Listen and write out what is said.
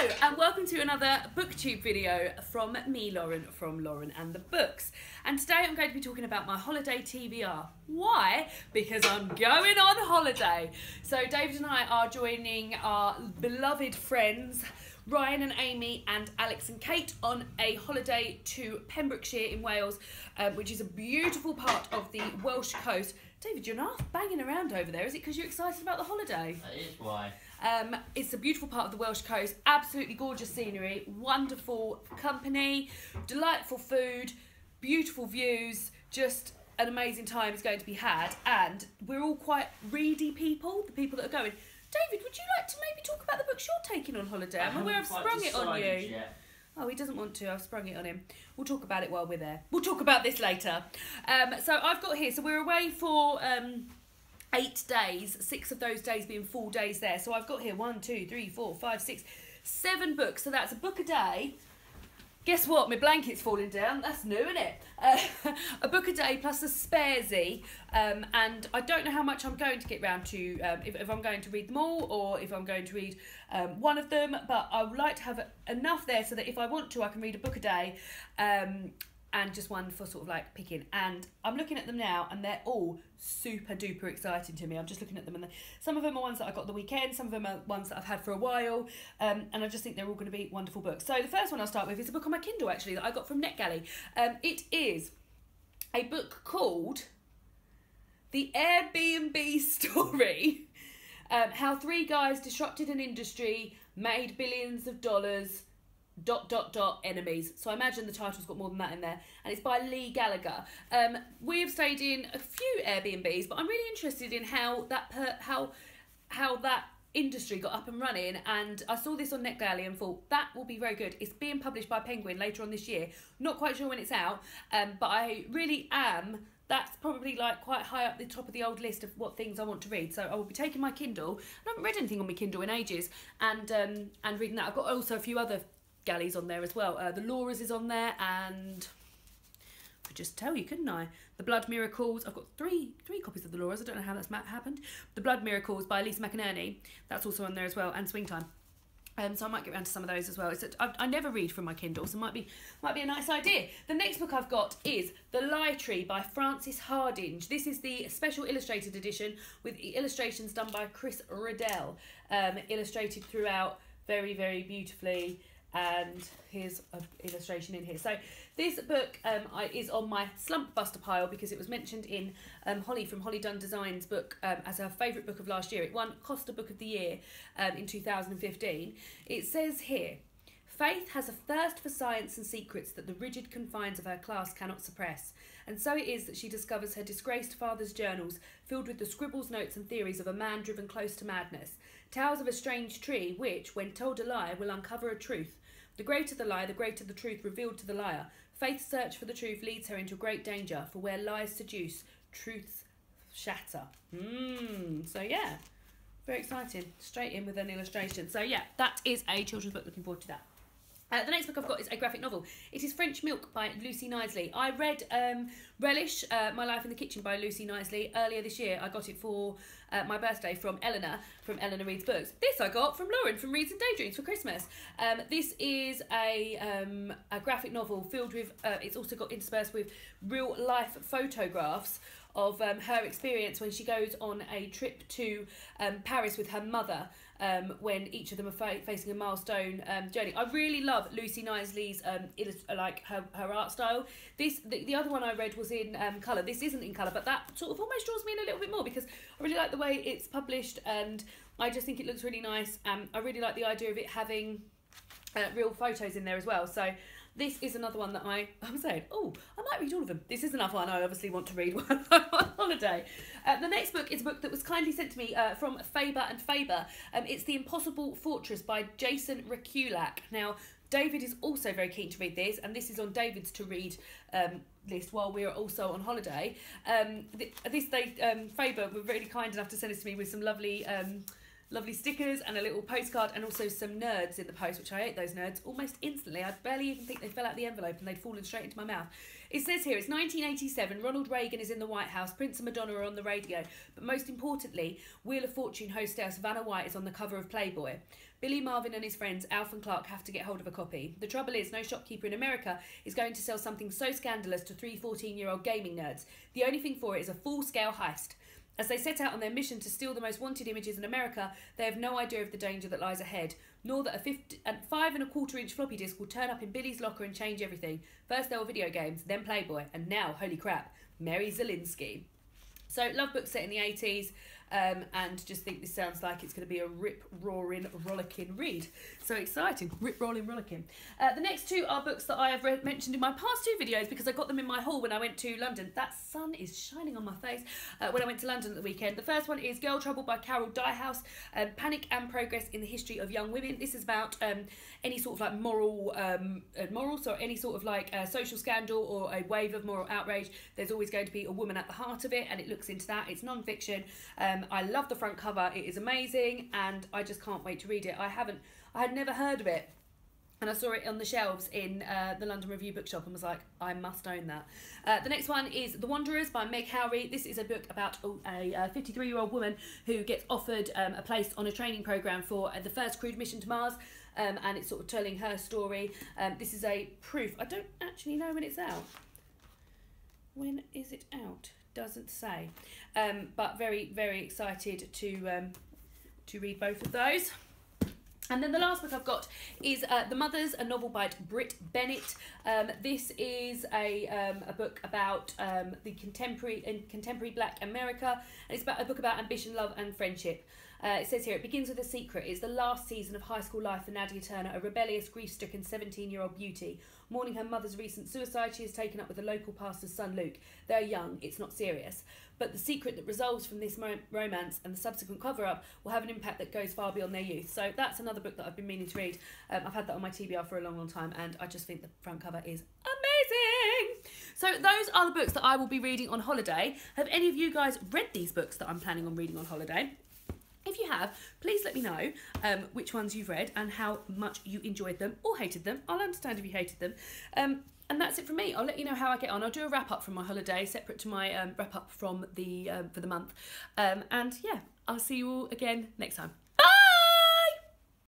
Hello and welcome to another booktube video from me, Lauren, from Lauren and the Books. And today I'm going to be talking about my holiday TBR. Why? Because I'm going on holiday. So David and I are joining our beloved friends Ryan and Amy and Alex and Kate on a holiday to Pembrokeshire in Wales, which is a beautiful part of the Welsh coast. David, you're not banging around over there. Is it because you're excited about the holiday? That is why. It's a beautiful part of the Welsh coast, absolutely gorgeous scenery, wonderful company, delightful food, beautiful views, just an amazing time is going to be had. And we're all quite ready people, the people that are going. David, would you like to maybe talk about the books you're taking on holiday? I'm aware I've sprung it on you. Yet. Oh, he doesn't want to. I've sprung it on him. We'll talk about it while we're there. We'll talk about this later. So I've got here, so we're away for 8 days, 6 of those days being full days there. So I've got here 1, 2, 3, 4, 5, 6, 7 books. So that's a book a day. Guess what? My blanket's falling down. That's new, isn't it? A book a day plus a sparesy. And I don't know how much I'm going to get round to, if I'm going to read them all or if I'm going to read one of them. But I would like to have enough there so that if I want to, I can read a book a day. And just one for sort of like picking. And I'm looking at them now and they're all super duper exciting to me. I'm just looking at them and some of them are ones that I got the weekend, some of them are ones that I've had for a while, and I just think they're all going to be wonderful books. So the first one I'll start with is a book on my Kindle actually that I got from NetGalley. It is a book called The Air BnB Story, How 3 Guys Disrupted an Industry, Made Billions of Dollars, ... enemies. So I imagine the title's got more than that in there, and it's by Lee Gallagher. We have stayed in a few Airbnbs, but I'm really interested in how that industry got up and running, and I saw this on NetGalley and thought that will be very good. It's being published by Penguin later on this year. Not quite sure when it's out, but I really am. That's probably like quite high up the top of the old list of what things I want to read. So I will be taking my Kindle. I haven't read anything on my Kindle in ages, and reading that. I've got also a few other galleys on there as well. The Laura's is on there, and I could just tell you, couldn't I? The Blood Miracles. I've got three copies of the Laura's. I don't know how that's happened. The Blood Miracles by Lisa McInerney. That's also on there as well, and Swing Time. So I might get around to some of those as well. I never read from my Kindle, so might be a nice idea. The next book I've got is The Lie Tree by Frances Hardinge. This is the special illustrated edition with illustrations done by Chris Riddell, illustrated throughout very, very beautifully. And here's an illustration in here. So this book is on my slump buster pile because it was mentioned in Holly from Holly Dunn Designs book as her favourite book of last year. It won Costa Book of the Year in 2015. It says here, Faith has a thirst for science and secrets that the rigid confines of her class cannot suppress. And so it is that she discovers her disgraced father's journals filled with the scribbles, notes and theories of a man driven close to madness. Tales of a strange tree which, when told a lie, will uncover a truth. The greater the lie, the greater the truth revealed to the liar. Faith's search for the truth leads her into great danger, for where lies seduce, truths shatter. So yeah, very exciting. Straight in with an illustration. So yeah, that is a children's book. Looking forward to that. The next book I've got is a graphic novel. It is French Milk by Lucy Knisley. I read Relish, My Life in the Kitchen by Lucy Knisley earlier this year. I got it for my birthday from Eleanor Reads Books. This I got from Lauren from Reads and Daydreams for Christmas. This is a graphic novel filled with, it's also got interspersed with real life photographs of her experience when she goes on a trip to Paris with her mother, when each of them are facing a milestone journey. I really love Lucy Knisley's her art style. The other one I read was in colour. This isn't in colour, but that sort of almost draws me in a little bit more because I really like the way it's published and I just think it looks really nice. I really like the idea of it having real photos in there as well. So this is another one that I'm saying, oh, I might read all of them. This is another one I obviously want to read when I'm on holiday. The next book is a book that was kindly sent to me from Faber and Faber. It's The Impossible Fortress by Jason Rekulak. Now, David is also very keen to read this, and this is on David's to read list while we're also on holiday. Faber were really kind enough to send this to me with some lovely lovely stickers and a little postcard, and also some nerds in the post, which I ate those nerds almost instantly. I barely even think they fell out the envelope and they'd fallen straight into my mouth. It says here, it's 1987, Ronald Reagan is in the White House, Prince and Madonna are on the radio, but most importantly, Wheel of Fortune hostess Vanna White is on the cover of Playboy. Billy Marvin and his friends, Alf and Clark, have to get hold of a copy. The trouble is, no shopkeeper in America is going to sell something so scandalous to 3 14-year-old gaming nerds. The only thing for it is a full-scale heist. As they set out on their mission to steal the most wanted images in America, they have no idea of the danger that lies ahead, nor that a 5 1/4-inch floppy disk will turn up in Billy's locker and change everything. First there were video games, then Playboy, and now, holy crap, Mary Zelinsky. So, love books set in the 80s, and just think this sounds like it's going to be a rip-roaring, rollicking read. So exciting, rip-rolling, rollicking. The next two are books that I have mentioned in my past 2 videos because I got them in my haul when I went to London. That sun is shining on my face when I went to London at the weekend. The first one is Girl Trouble by Carol Dyehouse, Panic and Progress in the History of Young Women. This is about any sort of like morals or any sort of like social scandal or a wave of moral outrage. There's always going to be a woman at the heart of it, and it looks into that. It's non-fiction. I love the front cover. It is amazing, and I just can't wait to read it. I had never heard of it, and I saw it on the shelves in the London Review bookshop and was like, I must own that. The next one is The Wanderers by Meg Howry. This is a book about a 53-year-old woman who gets offered a place on a training programme for the first crewed mission to Mars, and it's sort of telling her story. This is a proof. I don't actually know when it's out. When is it out? Doesn't say, but very, very excited to read both of those. And then the last book I've got is The Mothers, a novel by Britt Bennett. This is a book about the contemporary Black America, and it's about a book about ambition, love and friendship. It says here, it begins with a secret. It's the last season of high school life for Nadia Turner, a rebellious, grief-stricken 17-year-old beauty. Mourning her mother's recent suicide, she is taken up with the local pastor's son, Luke. They're young, it's not serious. But the secret that resolves from this romance and the subsequent cover-up will have an impact that goes far beyond their youth. So that's another book that I've been meaning to read. I've had that on my TBR for a long, long time, and I just think the front cover is amazing. So those are the books that I will be reading on holiday. Have any of you guys read these books that I'm planning on reading on holiday? If you have, please let me know which ones you've read and how much you enjoyed them or hated them. I'll understand if you hated them. And that's it from me. I'll let you know how I get on. I'll do a wrap-up from my holiday, separate to my wrap-up from the for the month. And yeah, I'll see you all again next time.